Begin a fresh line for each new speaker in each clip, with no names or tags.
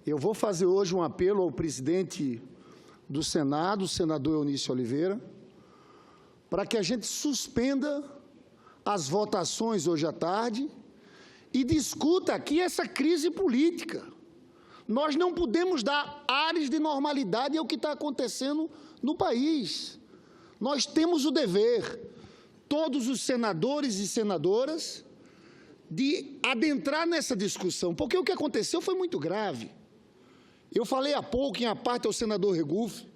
Eu vou fazer hoje um apelo ao presidente do Senado, o senador Eunício Oliveira, para que a gente suspenda as votações hoje à tarde e discuta aqui essa crise política. Nós não podemos dar ares de normalidade ao que está acontecendo no país. Nós temos o dever, todos os senadores e senadoras, de adentrar nessa discussão, porque o que aconteceu foi muito grave. Eu falei há pouco, em a parte ao senador Regufe,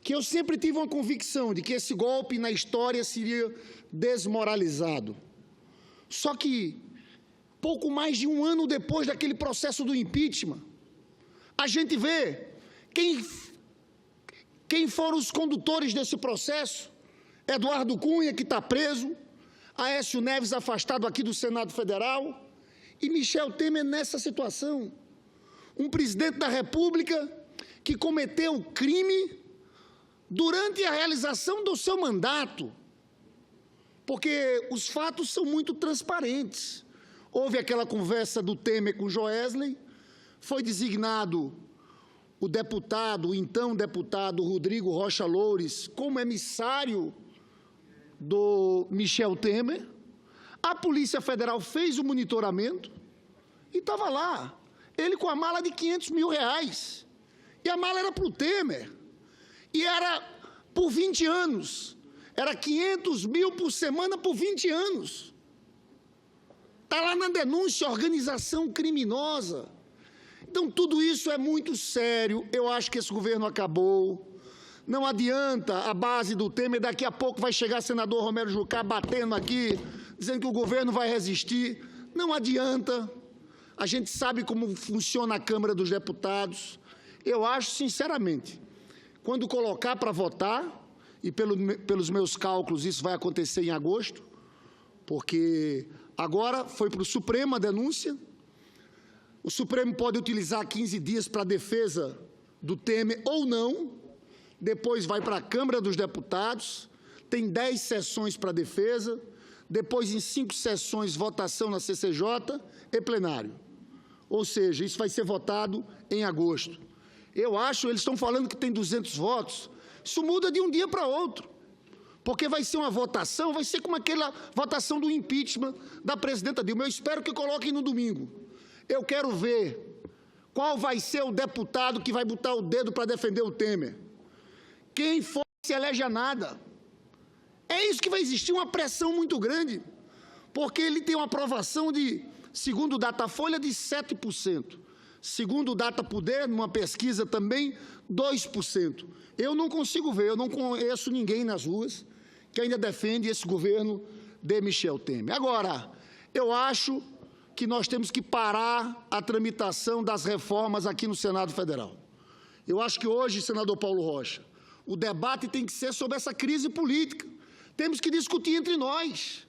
que eu sempre tive uma convicção de que esse golpe na história seria desmoralizado. Só que, pouco mais de um ano depois daquele processo do impeachment, a gente vê quem foram os condutores desse processo. Eduardo Cunha, que está preso, Aécio Neves afastado aqui do Senado Federal e Michel Temer nessa situação. Um presidente da República que cometeu crime durante a realização do seu mandato, porque os fatos são muito transparentes. Houve aquela conversa do Temer com Joesley, foi designado o então deputado Rodrigo Rocha Loures como emissário do Michel Temer, a Polícia Federal fez o monitoramento e estava lá, ele com a mala de R$500 mil, e a mala era para o Temer, e era por 20 anos, era 500 mil por semana por 20 anos. Está lá na denúncia, organização criminosa. Então, tudo isso é muito sério, eu acho que esse governo acabou. Não adianta a base do Temer, daqui a pouco vai chegar o senador Romero Jucá batendo aqui, dizendo que o governo vai resistir. Não adianta. A gente sabe como funciona a Câmara dos Deputados. Eu acho, sinceramente, quando colocar para votar, e pelos meus cálculos isso vai acontecer em agosto, porque agora foi para o Supremo a denúncia, o Supremo pode utilizar 15 dias para a defesa do Temer ou não, depois vai para a Câmara dos Deputados, tem 10 sessões para defesa, depois em 5 sessões votação na CCJ e plenário. Ou seja, isso vai ser votado em agosto. Eu acho, eles estão falando que tem 200 votos, isso muda de um dia para outro, porque vai ser uma votação, vai ser como aquela votação do impeachment da presidenta Dilma. Eu espero que coloquem no domingo. Eu quero ver qual vai ser o deputado que vai botar o dedo para defender o Temer. Quem for se elege a nada. É isso que vai existir, uma pressão muito grande, porque ele tem uma aprovação de, segundo o Datafolha, de 7%. Segundo o Datapoder, numa pesquisa também, 2%. Eu não consigo ver, eu não conheço ninguém nas ruas que ainda defende esse governo de Michel Temer. Agora, eu acho que nós temos que parar a tramitação das reformas aqui no Senado Federal. Eu acho que hoje, senador Paulo Rocha, o debate tem que ser sobre essa crise política. Temos que discutir entre nós.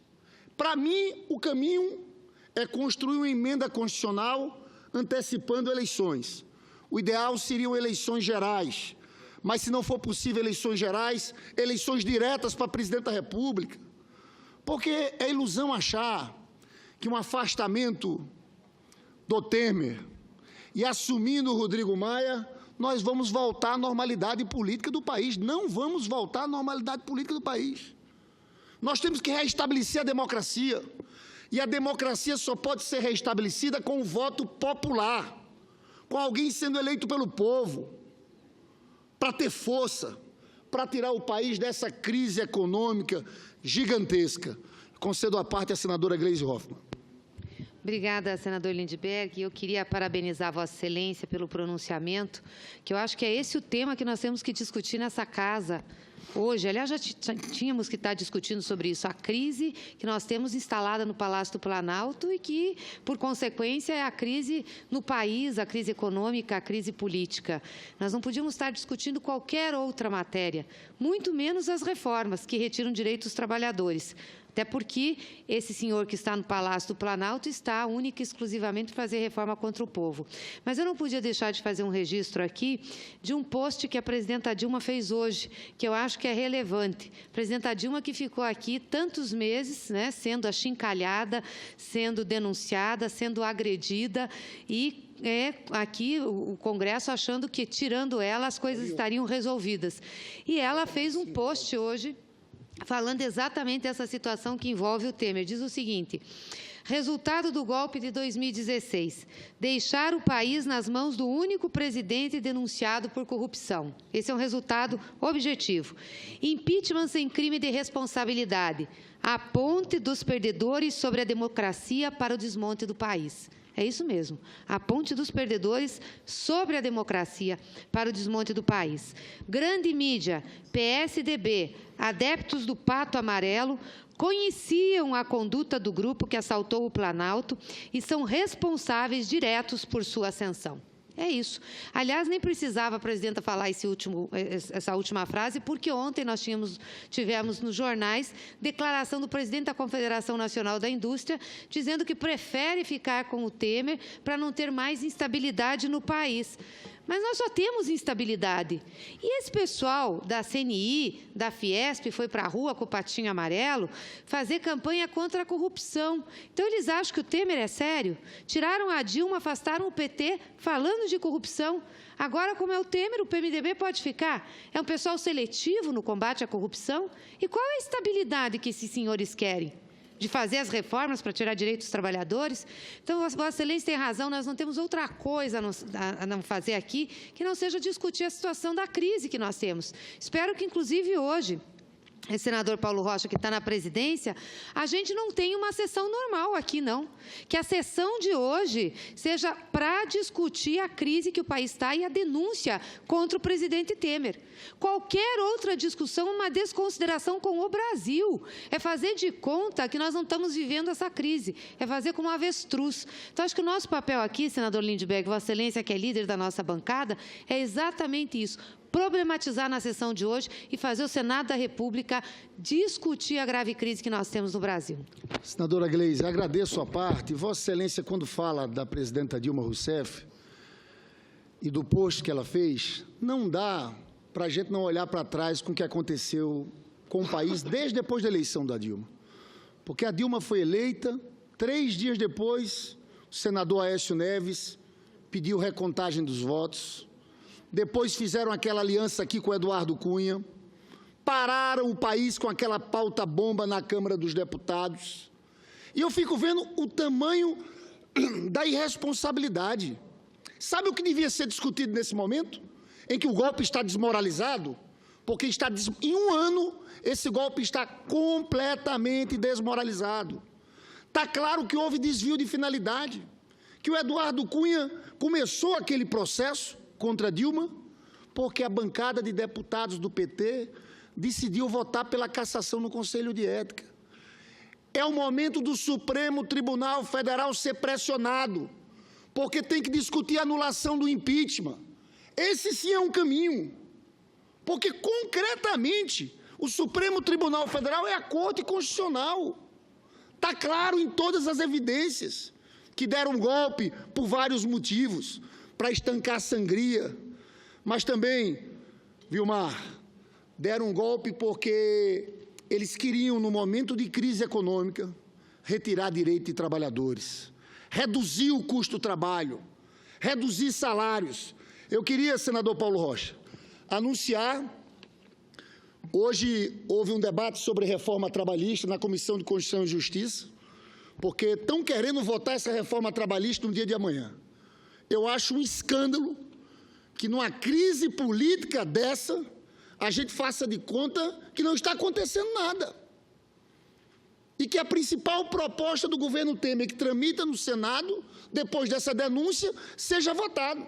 Para mim, o caminho é construir uma emenda constitucional antecipando eleições. O ideal seriam eleições gerais, mas se não for possível eleições gerais, eleições diretas para presidente da República. Porque é ilusão achar que um afastamento do Temer e assumindo o Rodrigo Maia, nós vamos voltar à normalidade política do país. Não vamos voltar à normalidade política do país. Nós temos que reestabelecer a democracia. E a democracia só pode ser reestabelecida com o voto popular, com alguém sendo eleito pelo povo, para ter força, para tirar o país dessa crise econômica gigantesca. Concedo a parte à senadora Gleisi Hoffmann.
Obrigada, senador Lindbergh. Eu queria parabenizar Vossa Excelência pelo pronunciamento, que eu acho que é esse o tema que nós temos que discutir nessa casa hoje. Aliás, já tínhamos que estar discutindo sobre isso, a crise que nós temos instalada no Palácio do Planalto e que, por consequência, é a crise no país, a crise econômica, a crise política. Nós não podíamos estar discutindo qualquer outra matéria, muito menos as reformas que retiram direitos dos trabalhadores. Até porque esse senhor que está no Palácio do Planalto está única e exclusivamente para fazer reforma contra o povo. Mas eu não podia deixar de fazer um registro aqui de um post que a presidenta Dilma fez hoje, que eu acho que é relevante. A presidenta Dilma que ficou aqui tantos meses, né, sendo achincalhada, sendo denunciada, sendo agredida e aqui o Congresso achando que, tirando ela, as coisas estariam resolvidas. E ela fez um post hoje falando exatamente dessa situação que envolve o Temer. Diz o seguinte: resultado do golpe de 2016, deixar o país nas mãos do único presidente denunciado por corrupção. Esse é um resultado objetivo. Impeachment sem crime de responsabilidade, a ponte dos perdedores sobre a democracia para o desmonte do país. É isso mesmo, a ponte dos perdedores sobre a democracia para o desmonte do país. Grande mídia, PSDB, adeptos do Pato Amarelo, conheciam a conduta do grupo que assaltou o Planalto e são responsáveis diretos por sua ascensão. É isso. Aliás, nem precisava a presidenta falar essa última frase, porque ontem nós tivemos nos jornais declaração do presidente da Confederação Nacional da Indústria, dizendo que prefere ficar com o Temer para não ter mais instabilidade no país. Mas nós só temos instabilidade. E esse pessoal da CNI, da Fiesp, foi para a rua com o patinho amarelo fazer campanha contra a corrupção. Então, eles acham que o Temer é sério? Tiraram a Dilma, afastaram o PT, falando de corrupção. Agora, como é o Temer, o PMDB pode ficar? É um pessoal seletivo no combate à corrupção? E qual é a estabilidade que esses senhores querem? De fazer as reformas para tirar direitos dos trabalhadores? Então, Vossa Excelência tem razão, nós não temos outra coisa a não fazer aqui que não seja discutir a situação da crise que nós temos. Espero que, inclusive, hoje, senador Paulo Rocha, que está na presidência, a gente não tem uma sessão normal aqui, não. Que a sessão de hoje seja para discutir a crise que o país está e a denúncia contra o presidente Temer. Qualquer outra discussão é uma desconsideração com o Brasil. É fazer de conta que nós não estamos vivendo essa crise. É fazer como um avestruz. Então, acho que o nosso papel aqui, senador Lindbergh, Vossa Excelência, que é líder da nossa bancada, é exatamente isso: problematizar na sessão de hoje e fazer o Senado da República discutir a grave crise que nós temos no Brasil.
Senadora Gleisi, agradeço a parte. Vossa Excelência, quando fala da presidenta Dilma Rousseff e do post que ela fez, não dá para a gente não olhar para trás com o que aconteceu com o país desde depois da eleição da Dilma. Porque a Dilma foi eleita, 3 dias depois, o senador Aécio Neves pediu recontagem dos votos. Depois fizeram aquela aliança aqui com o Eduardo Cunha, pararam o país com aquela pauta bomba na Câmara dos Deputados. E eu fico vendo o tamanho da irresponsabilidade. Sabe o que devia ser discutido nesse momento? Em que o golpe está desmoralizado? Porque em um ano esse golpe está completamente desmoralizado. Está claro que houve desvio de finalidade, que o Eduardo Cunha começou aquele processo contra Dilma, porque a bancada de deputados do PT decidiu votar pela cassação no Conselho de Ética. É o momento do Supremo Tribunal Federal ser pressionado, porque tem que discutir a anulação do impeachment. Esse sim é um caminho, porque concretamente o Supremo Tribunal Federal é a Corte Constitucional. Está claro em todas as evidências que deram golpe por vários motivos, para estancar a sangria, mas também, Vilmar, deram um golpe porque eles queriam, no momento de crise econômica, retirar direito de trabalhadores, reduzir o custo do trabalho, reduzir salários. Eu queria, senador Paulo Rocha, anunciar, hoje houve um debate sobre reforma trabalhista na Comissão de Constituição e Justiça, porque estão querendo votar essa reforma trabalhista no dia de amanhã. Eu acho um escândalo que, numa crise política dessa, a gente faça de conta que não está acontecendo nada. E que a principal proposta do governo Temer, que tramita no Senado, depois dessa denúncia, seja votada.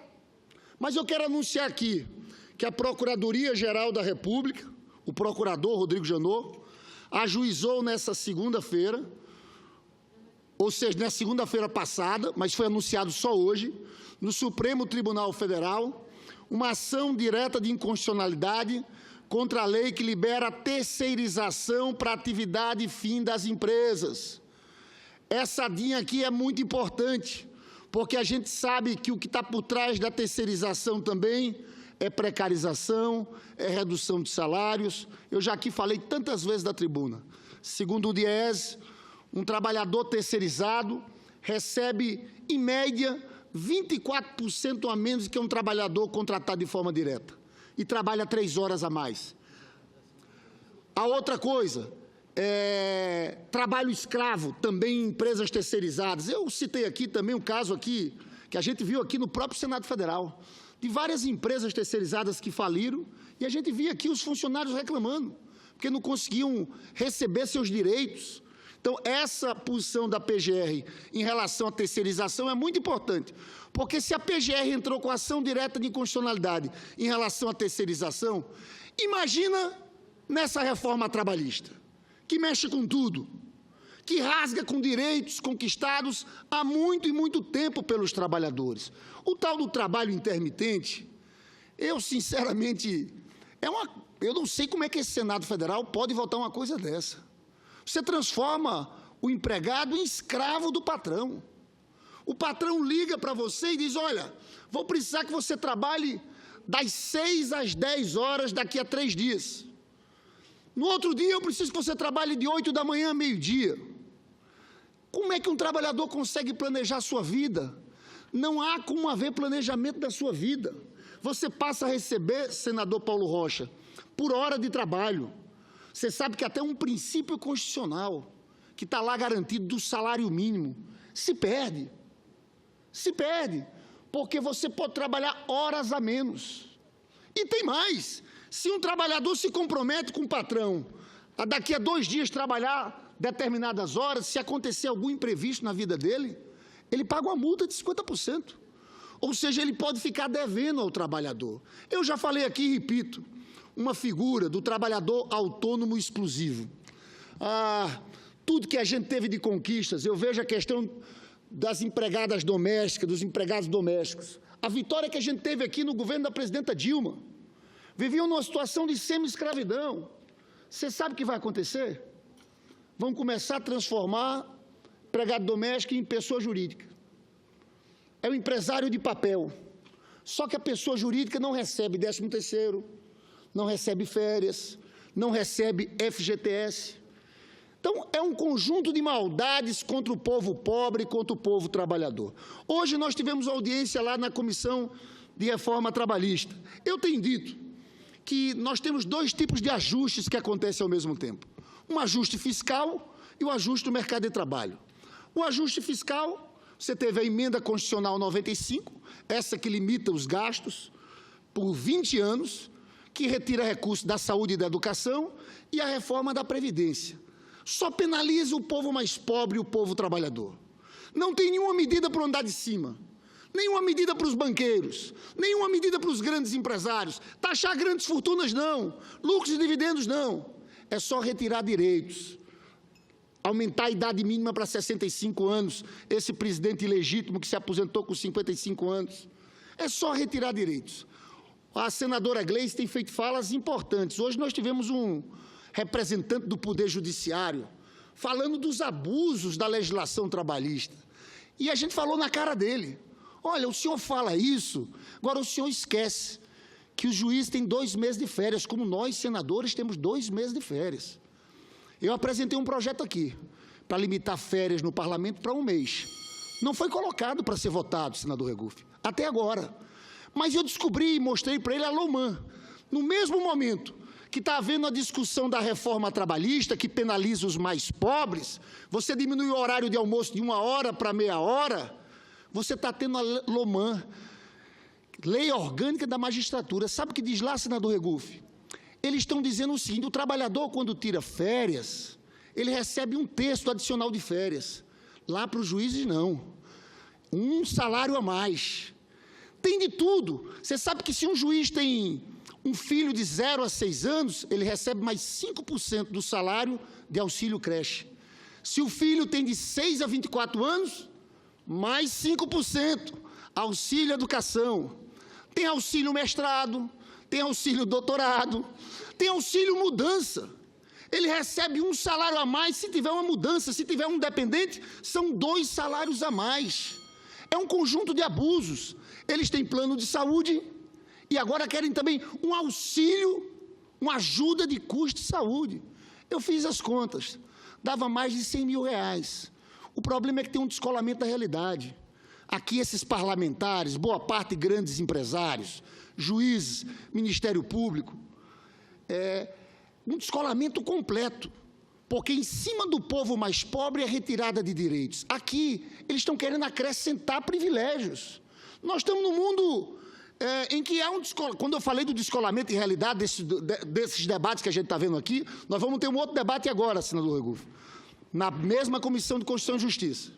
Mas eu quero anunciar aqui que a Procuradoria-Geral da República, o procurador Rodrigo Janot, ajuizou nessa segunda-feira, ou seja, na segunda-feira passada, mas foi anunciado só hoje, no Supremo Tribunal Federal, uma ação direta de inconstitucionalidade contra a lei que libera a terceirização para atividade fim das empresas. Essa DIN aqui é muito importante, porque a gente sabe que o que está por trás da terceirização também é precarização, é redução de salários. Eu já aqui falei tantas vezes da tribuna. Segundo o DIEESE, um trabalhador terceirizado recebe, em média, 24% a menos que um trabalhador contratado de forma direta e trabalha 3 horas a mais. A outra coisa, trabalho escravo, também em empresas terceirizadas. Eu citei aqui também um caso aqui, que a gente viu aqui no próprio Senado Federal, de várias empresas terceirizadas que faliram, e a gente via aqui os funcionários reclamando, porque não conseguiam receber seus direitos. Então, essa posição da PGR em relação à terceirização é muito importante, porque se a PGR entrou com ação direta de inconstitucionalidade em relação à terceirização, imagina nessa reforma trabalhista, que mexe com tudo, que rasga com direitos conquistados há muito e muito tempo pelos trabalhadores. O tal do trabalho intermitente, eu, sinceramente, eu não sei como é que esse Senado Federal pode votar uma coisa dessa. Você transforma o empregado em escravo do patrão. O patrão liga para você e diz, olha, vou precisar que você trabalhe das 6 às 10 horas daqui a 3 dias. No outro dia, eu preciso que você trabalhe de 8 da manhã a meio-dia. Como é que um trabalhador consegue planejar a sua vida? Não há como haver planejamento da sua vida. Você passa a receber, senador Paulo Rocha, por hora de trabalho. Você sabe que até um princípio constitucional, que está lá garantido do salário mínimo, se perde. Se perde, porque você pode trabalhar horas a menos. E tem mais, se um trabalhador se compromete com o patrão a daqui a 2 dias trabalhar determinadas horas, se acontecer algum imprevisto na vida dele, ele paga uma multa de 50%. Ou seja, ele pode ficar devendo ao trabalhador. Eu já falei aqui e repito, uma figura do trabalhador autônomo exclusivo. Tudo que a gente teve de conquistas, eu vejo a questão das empregadas domésticas, dos empregados domésticos. A vitória que a gente teve aqui no governo da presidenta Dilma. Viviam numa situação de semi-escravidão. Você sabe o que vai acontecer? Vão começar a transformar empregado doméstico em pessoa jurídica. É o empresário de papel. Só que a pessoa jurídica não recebe 13º, não recebe férias, não recebe FGTS. Então, é um conjunto de maldades contra o povo pobre, contra o povo trabalhador. Hoje nós tivemos audiência lá na Comissão de Reforma Trabalhista. Eu tenho dito que nós temos 2 tipos de ajustes que acontecem ao mesmo tempo. Um ajuste fiscal e o ajuste do mercado de trabalho. O ajuste fiscal, você teve a emenda constitucional 95, essa que limita os gastos por 20 anos, que retira recursos da saúde e da educação, e a reforma da Previdência. Só penaliza o povo mais pobre e o povo trabalhador. Não tem nenhuma medida para o andar de cima, nenhuma medida para os banqueiros, nenhuma medida para os grandes empresários. Taxar grandes fortunas, não. Lucros e dividendos, não. É só retirar direitos. Aumentar a idade mínima para 65 anos, esse presidente ilegítimo que se aposentou com 55 anos. É só retirar direitos. A senadora Gleice tem feito falas importantes. Hoje nós tivemos um representante do Poder Judiciário falando dos abusos da legislação trabalhista. E a gente falou na cara dele. Olha, o senhor fala isso, agora o senhor esquece que os juízes têm 2 meses de férias, como nós, senadores, temos 2 meses de férias. Eu apresentei um projeto aqui, para limitar férias no parlamento para 1 mês. Não foi colocado para ser votado, senador Regufe, até agora. Mas eu descobri e mostrei para ele a Loman. No mesmo momento que está havendo a discussão da reforma trabalhista, que penaliza os mais pobres, você diminui o horário de almoço de 1 hora para meia hora, você está tendo a Loman, Lei Orgânica da Magistratura. Sabe o que diz lá, senador Regufe? Eles estão dizendo o seguinte, o trabalhador, quando tira férias, ele recebe 1/3 adicional de férias. Lá para os juízes, não. 1 salário a mais. Tem de tudo. Você sabe que se um juiz tem um filho de 0 a 6 anos, ele recebe mais 5% do salário de auxílio creche. Se o filho tem de 6 a 24 anos, mais 5%, auxílio educação. Tem auxílio mestrado, tem auxílio doutorado, tem auxílio mudança. Ele recebe 1 salário a mais se tiver uma mudança, se tiver um dependente, são 2 salários a mais. É um conjunto de abusos. Eles têm plano de saúde e agora querem também um auxílio, uma ajuda de custo de saúde. Eu fiz as contas, dava mais de R$100 mil. O problema é que tem um descolamento da realidade. aqui esses parlamentares, boa parte grandes empresários, juízes, Ministério Público, um descolamento completo, porque em cima do povo mais pobre é retirada de direitos. Aqui, eles estão querendo acrescentar privilégios. Nós estamos num mundo em que há um descolamento. Quando eu falei do descolamento, em realidade, desses debates que a gente está vendo aqui, nós vamos ter um outro debate agora, senador Regufe, na mesma Comissão de Constituição e Justiça,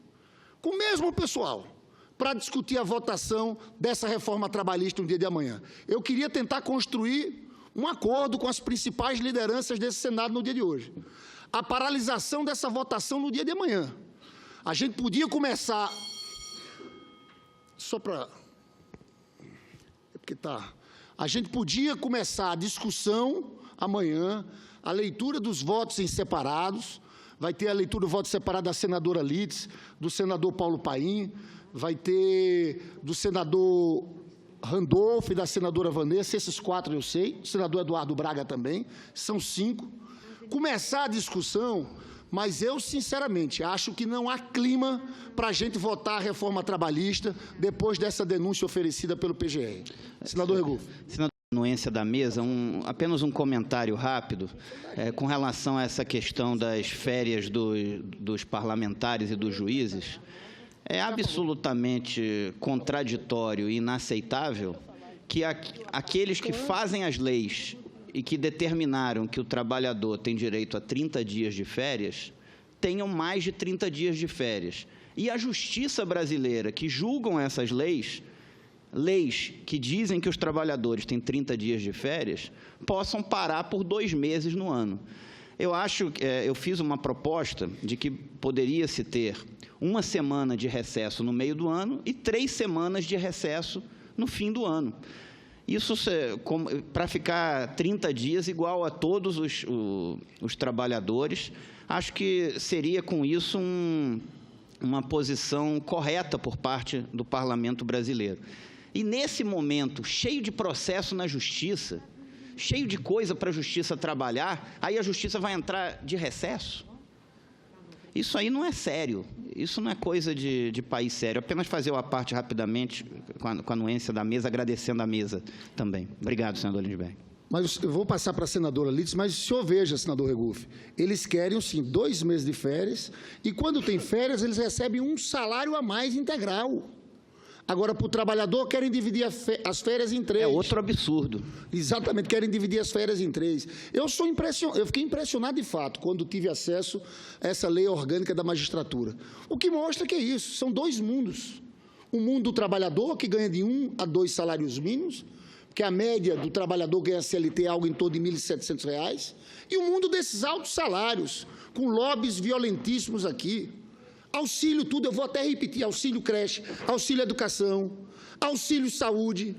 com o mesmo pessoal, para discutir a votação dessa reforma trabalhista no dia de amanhã. Eu queria tentar construir um acordo com as principais lideranças desse Senado no dia de hoje. A paralisação dessa votação no dia de amanhã. A gente podia começar... Só para... A gente podia começar a discussão amanhã, a leitura dos votos em separados. Vai ter a leitura do voto separado da senadora Lides, do senador Paulo Paim, vai ter do senador Randolfo e da senadora Vanessa, esses 4 eu sei, o senador Eduardo Braga também, são 5. Começar a discussão, mas eu, sinceramente, acho que não há clima para a gente votar a reforma trabalhista depois dessa denúncia oferecida pelo PGR. Senador Regufe.
Senador, anuência da mesa, apenas um comentário rápido com relação a essa questão das férias dos parlamentares e dos juízes. É absolutamente contraditório e inaceitável que aqueles que fazem as leis e que determinaram que o trabalhador tem direito a 30 dias de férias, tenham mais de 30 dias de férias. E a justiça brasileira, que julgam essas leis que dizem que os trabalhadores têm 30 dias de férias, possam parar por 2 meses no ano. Eu fiz uma proposta de que poderia-se ter 1 semana de recesso no meio do ano e 3 semanas de recesso no fim do ano. Isso para ficar 30 dias igual a todos os trabalhadores, acho que seria com isso uma posição correta por parte do Parlamento brasileiro. E nesse momento, cheio de processo na Justiça, cheio de coisa para a Justiça trabalhar, aí a Justiça vai entrar de recesso? Isso aí não é sério, isso não é coisa de país sério. Apenas fazer uma parte rapidamente, com a anuência da mesa, agradecendo a mesa também. Obrigado, senador Lindbergh.
Mas eu vou passar para a senadora Lides, mas o senhor veja, senador Regufe, eles querem, sim, 2 meses de férias, e quando tem férias, eles recebem um salário a mais integral. Agora, para o trabalhador, querem dividir as férias em 3.
É outro absurdo.
Exatamente, querem dividir as férias em 3. Eu fiquei impressionado, de fato, quando tive acesso a essa lei orgânica da magistratura. O que mostra que é isso, são 2 mundos. O mundo do trabalhador, que ganha de 1 a 2 salários mínimos, porque a média do trabalhador ganha CLT é algo em torno de R$ 1.700, e o mundo desses altos salários, com lobbies violentíssimos aqui. Auxílio tudo, eu vou até repetir, auxílio creche, auxílio educação, auxílio saúde,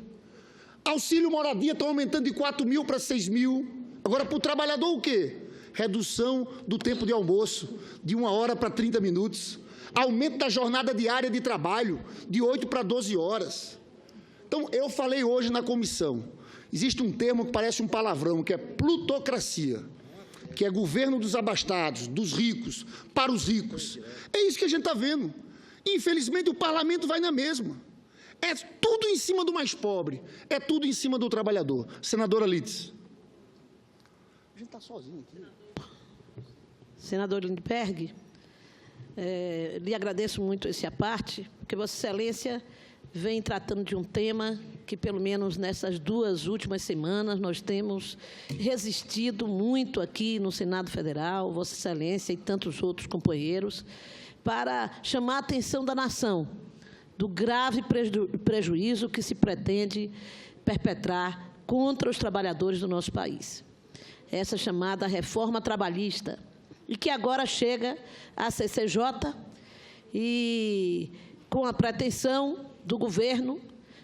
auxílio moradia, estão aumentando de 4.000 para 6.000. Agora, para o trabalhador, o quê? Redução do tempo de almoço, de 1 hora para 30 minutos. Aumento da jornada diária de trabalho, de 8 para 12 horas. Então, eu falei hoje na comissão, existe um termo que parece um palavrão, que é plutocracia, que é governo dos abastados, dos ricos, para os ricos. É isso que a gente está vendo. Infelizmente, o parlamento vai na mesma. É tudo em cima do mais pobre, é tudo em cima do trabalhador. Senadora Lides. A gente está sozinho aqui.
Senador Lindbergh, lhe agradeço muito esse aparte, porque Vossa Excelência vem tratando de um tema que, pelo menos nessas 2 últimas semanas, nós temos resistido muito aqui no Senado Federal, Vossa Excelência e tantos outros companheiros, para chamar a atenção da nação do grave prejuízo que se pretende perpetrar contra os trabalhadores do nosso país. Essa chamada reforma trabalhista, e que agora chega à CCJ e com a pretensão do governo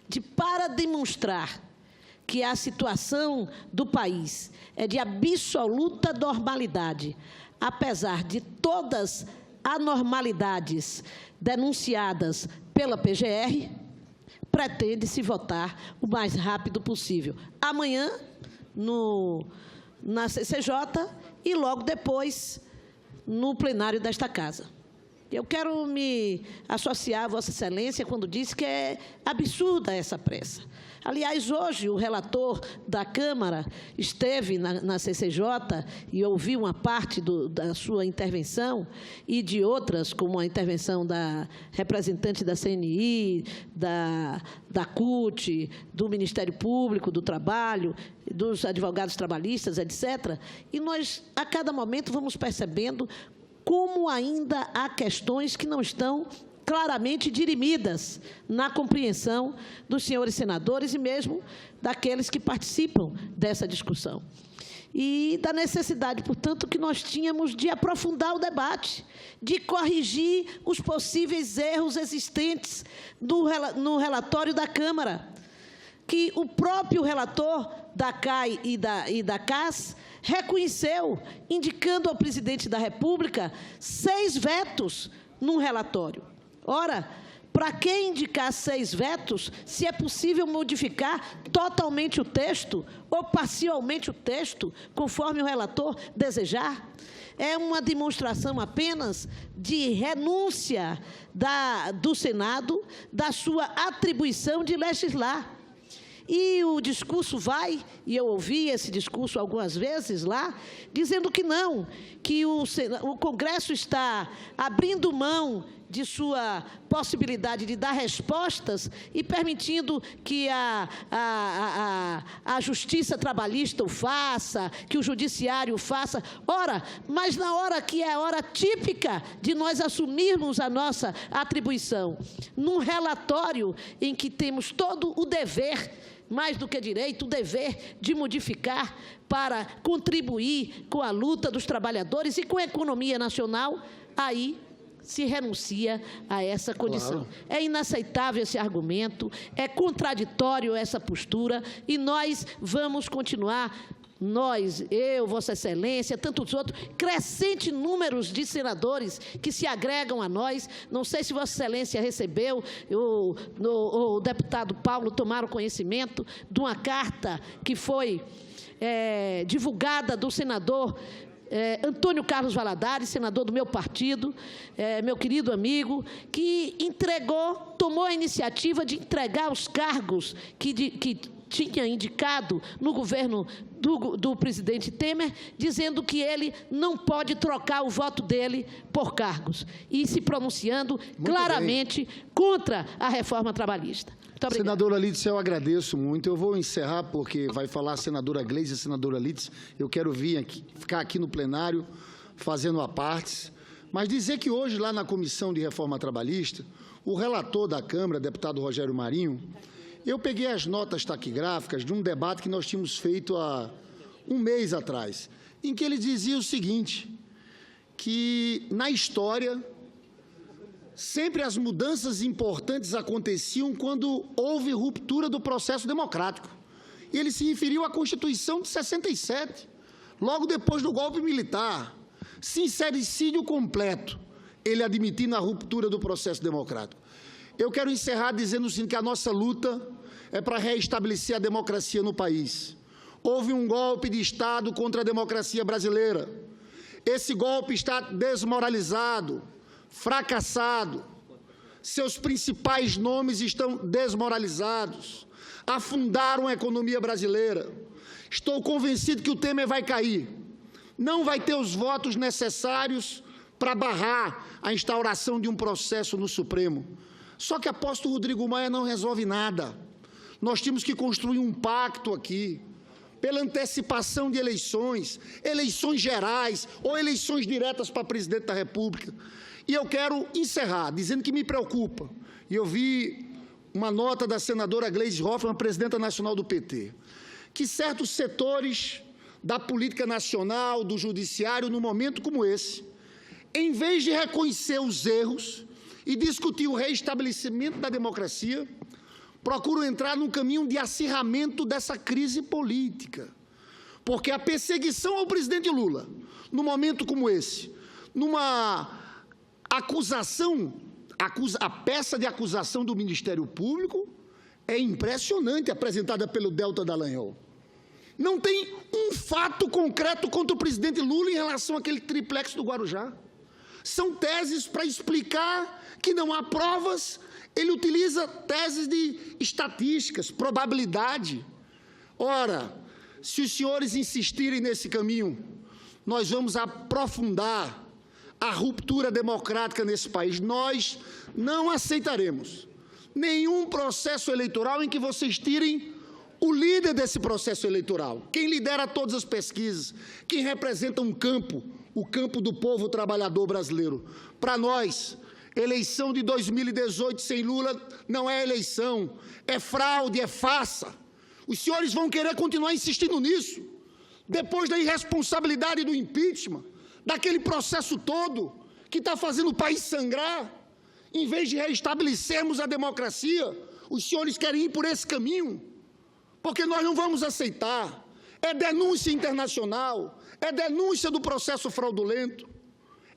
de, para demonstrar que a situação do país é de absoluta normalidade, apesar de todas as anormalidades denunciadas pela PGR, pretende-se votar o mais rápido possível. Amanhã, na CCJ, e logo depois no plenário desta Casa. Eu quero me associar a Vossa Excelência quando disse que é absurda essa pressa. Aliás, hoje o relator da Câmara esteve na CCJ e ouviu uma parte da sua intervenção e de outras, como a intervenção da representante da CNI, da CUT, do Ministério Público, do Trabalho, dos advogados trabalhistas, etc. E nós, a cada momento, vamos percebendo como ainda há questões que não estão claramente dirimidas na compreensão dos senhores senadores e mesmo daqueles que participam dessa discussão. E da necessidade, portanto, que nós tínhamos de aprofundar o debate, de corrigir os possíveis erros existentes no relatório da Câmara, que o próprio relator da CAI e da CAS reconheceu, indicando ao presidente da República 6 vetos num relatório. Ora, para que indicar 6 vetos, se é possível modificar totalmente o texto ou parcialmente o texto, conforme o relator desejar? É uma demonstração apenas de renúncia do Senado, da sua atribuição de legislar. E o discurso vai, e eu ouvi esse discurso algumas vezes lá, dizendo que não, que o Congresso está abrindo mão de sua possibilidade de dar respostas e permitindo que a Justiça Trabalhista o faça, que o Judiciário o faça. Ora, mas na hora que é a hora típica de nós assumirmos a nossa atribuição, num relatório em que temos todo o dever, mais do que direito, o dever de modificar para contribuir com a luta dos trabalhadores e com a economia nacional, aí se renuncia a essa condição. Claro. É inaceitável esse argumento, é contraditório essa postura, e nós vamos continuar, nós, eu, Vossa Excelência, tantos outros, crescente números de senadores que se agregam a nós. Não sei se Vossa Excelência recebeu, o deputado Paulo tomaram conhecimento de uma carta que foi divulgada do senador Antônio Carlos Valadares, senador do meu partido, meu querido amigo, que tomou a iniciativa de entregar os cargos que tinha indicado no governo do presidente Temer, dizendo que ele não pode trocar o voto dele por cargos, e se pronunciando claramente contra a reforma trabalhista. Muito obrigada.
Senadora Lídice, eu agradeço muito. Eu vou encerrar, porque vai falar a senadora Gleisi e a senadora Lídice. Eu quero ficar aqui no plenário, fazendo a parte, mas dizer que hoje, lá na Comissão de Reforma Trabalhista, o relator da Câmara, deputado Rogério Marinho, eu peguei as notas taquigráficas de um debate que nós tínhamos feito há um mês atrás, em que ele dizia o seguinte, que na história sempre as mudanças importantes aconteciam quando houve ruptura do processo democrático. E ele se referiu à Constituição de 67, logo depois do golpe militar, sincericídio completo, ele admitindo a ruptura do processo democrático. Eu quero encerrar dizendo assim, que a nossa luta é para reestabelecer a democracia no país. Houve um golpe de Estado contra a democracia brasileira. Esse golpe está desmoralizado, fracassado. Seus principais nomes estão desmoralizados. Afundaram a economia brasileira. Estou convencido que o Temer vai cair. Não vai ter os votos necessários para barrar a instauração de um processo no Supremo. Só que aposto o Rodrigo Maia não resolve nada. Nós temos que construir um pacto aqui, pela antecipação de eleições gerais ou eleições diretas para presidente da República. E eu quero encerrar dizendo que me preocupa, e eu vi uma nota da senadora Gleisi Hoffmann, presidenta nacional do PT, que certos setores da política nacional, do judiciário, num momento como esse, em vez de reconhecer os erros e discutir o reestabelecimento da democracia, procuram entrar num caminho de acirramento dessa crise política. Porque a perseguição ao presidente Lula, num momento como esse, numa acusação, a peça de acusação do Ministério Público é impressionante, apresentada pelo Delta Dallagnol. Não tem um fato concreto contra o presidente Lula em relação àquele triplex do Guarujá. são teses para explicar que não há provas. Ele utiliza teses de estatísticas, probabilidade. Ora, se os senhores insistirem nesse caminho, nós vamos aprofundar a ruptura democrática nesse país. Nós não aceitaremos nenhum processo eleitoral em que vocês tirem o líder desse processo eleitoral, quem lidera todas as pesquisas, quem representa um campo, o campo do povo trabalhador brasileiro. Para nós, eleição de 2018 sem Lula não é eleição, é fraude, é farsa. Os senhores vão querer continuar insistindo nisso, depois da irresponsabilidade do impeachment, daquele processo todo que está fazendo o país sangrar. Em vez de restabelecermos a democracia, os senhores querem ir por esse caminho, porque nós não vamos aceitar. É denúncia internacional, é denúncia do processo fraudulento.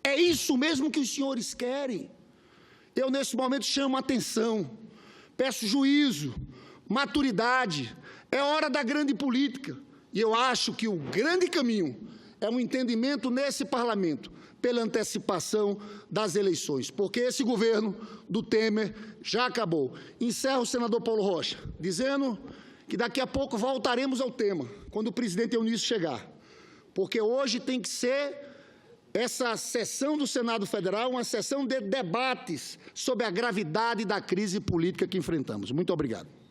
É isso mesmo que os senhores querem. Eu, nesse momento, chamo a atenção, peço juízo, maturidade. É hora da grande política. E eu acho que o grande caminho é um entendimento nesse parlamento, pela antecipação das eleições, porque esse governo do Temer já acabou. Encerro, senador Paulo Rocha, dizendo que daqui a pouco voltaremos ao tema, quando o presidente Eunício chegar, porque hoje tem que ser essa sessão do Senado Federal uma sessão de debates sobre a gravidade da crise política que enfrentamos. Muito obrigado.